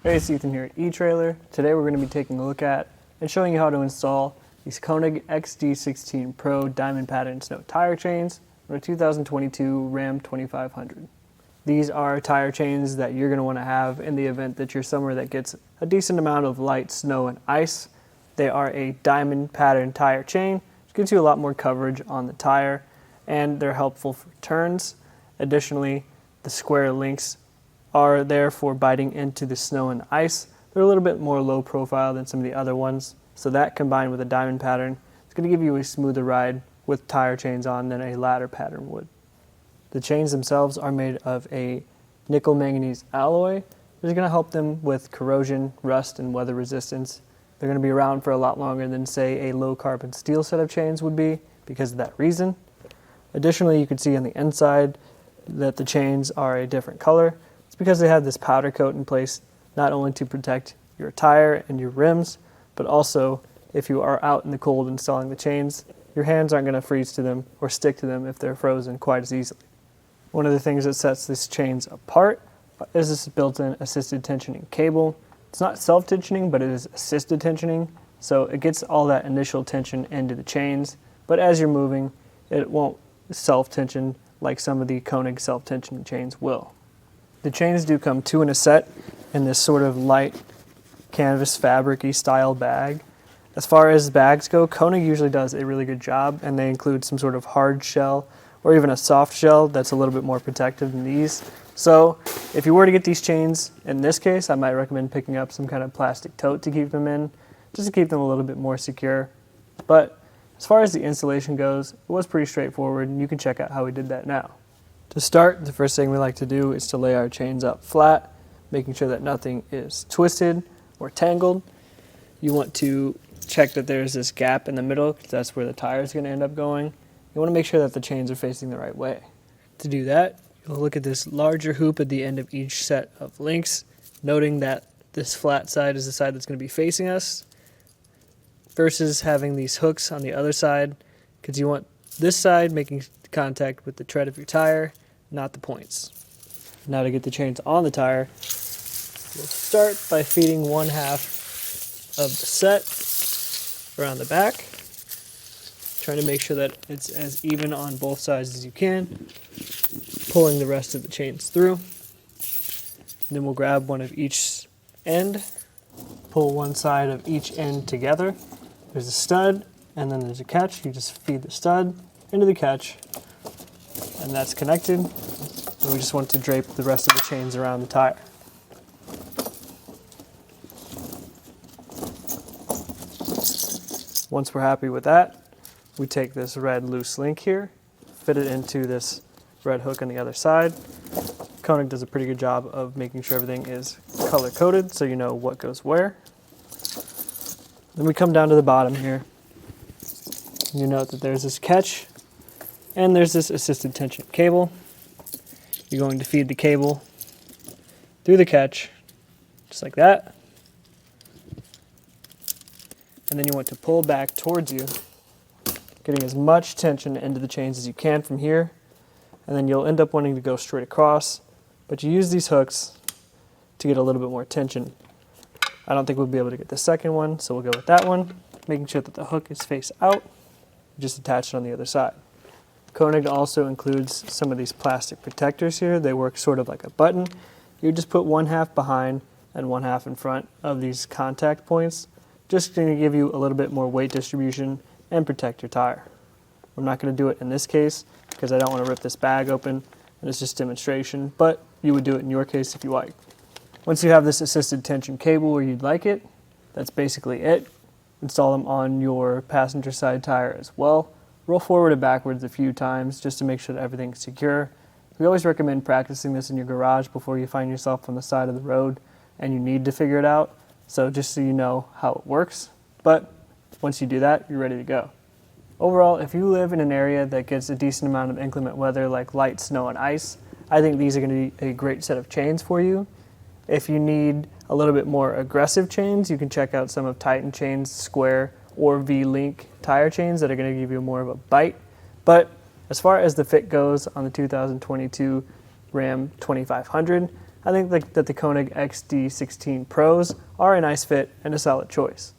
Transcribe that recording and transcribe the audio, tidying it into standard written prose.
Hey, it's Ethan here at eTrailer. Today we're going to be taking a look at and showing you how to install these Konig XD16 Pro Diamond Pattern Snow Tire Chains for a 2022 Ram 2500. These are tire chains that you're going to want to have in the event that you're somewhere that gets a decent amount of light snow and ice. They are a diamond pattern tire chain, which gives you a lot more coverage on the tire, and they're helpful for turns. Additionally, the square links are there for biting into the snow and ice. They're a little bit more low profile than some of the other ones, so that combined with a diamond pattern is going to give you a smoother ride with tire chains on than a ladder pattern would. The chains themselves are made of a nickel manganese alloy, which is going to help them with corrosion, rust, and weather resistance. They're going to be around for a lot longer than, say, a low carbon steel set of chains would be because of that reason. Additionally, you can see on the inside that the chains are a different color. It's because they have this powder coat in place, not only to protect your tire and your rims, but also if you are out in the cold installing the chains, your hands aren't going to freeze to them or stick to them if they're frozen quite as easily. One of the things that sets these chains apart is this built-in assisted tensioning cable. It's not self-tensioning, but it is assisted tensioning, so it gets all that initial tension into the chains, but as you're moving, it won't self-tension like some of the Konig self-tensioning chains will. The chains do come two in a set in this sort of light canvas fabric-y style bag. As far as bags go, Konig usually does a really good job, and they include some sort of hard shell or even a soft shell that's a little bit more protective than these. So if you were to get these chains, in this case, I might recommend picking up some kind of plastic tote to keep them in, just to keep them a little bit more secure. But as far as the installation goes, it was pretty straightforward, and you can check out how we did that now. To start, the first thing we like to do is to lay our chains up flat, making sure that nothing is twisted or tangled. You want to check that there's this gap in the middle, because that's where the tire is going to end up going. You want to make sure that the chains are facing the right way. To do that, you'll look at this larger hoop at the end of each set of links, noting that this flat side is the side that's going to be facing us, versus having these hooks on the other side, because you want this side making contact with the tread of your tire, not the points. Now to get the chains on the tire, we'll start by feeding one half of the set around the back, trying to make sure that it's as even on both sides as you can, pulling the rest of the chains through. And then we'll grab one of each end, pull one side of each end together. There's a stud, and then there's a catch. You just feed the stud into the catch, and that's connected. And we just want to drape the rest of the chains around the tire. Once we're happy with that, we take this red loose link here, fit it into this red hook on the other side. Konig does a pretty good job of making sure everything is color coded so you know what goes where. Then we come down to the bottom here. You note that there's this catch and there's this assisted tension cable. You're going to feed the cable through the catch, just like that. And then you want to pull back towards you, getting as much tension into the chains as you can from here. And then you'll end up wanting to go straight across, but you use these hooks to get a little bit more tension. I don't think we'll be able to get the second one, so we'll go with that one, making sure that the hook is face out, just attach it on the other side. Konig also includes some of these plastic protectors here. They work sort of like a button. You just put one half behind and one half in front of these contact points, just to give you a little bit more weight distribution and protect your tire. I'm not going to do it in this case because I don't want to rip this bag open, and it's just demonstration, but you would do it in your case if you like. Once you have this assisted tension cable where you'd like it, that's basically it. Install them on your passenger side tire as well. Roll forward and backwards a few times just to make sure that everything's secure. We always recommend practicing this in your garage before you find yourself on the side of the road and you need to figure it out, so just so you know how it works. But once you do that, you're ready to go. Overall, if you live in an area that gets a decent amount of inclement weather like light snow and ice, I think these are going to be a great set of chains for you. If you need a little bit more aggressive chains, you can check out some of Titan Chains square or V-Link tire chains that are going to give you more of a bite. But as far as the fit goes on the 2022 Ram 2500, I think that the Konig XD16 Pros are a nice fit and a solid choice.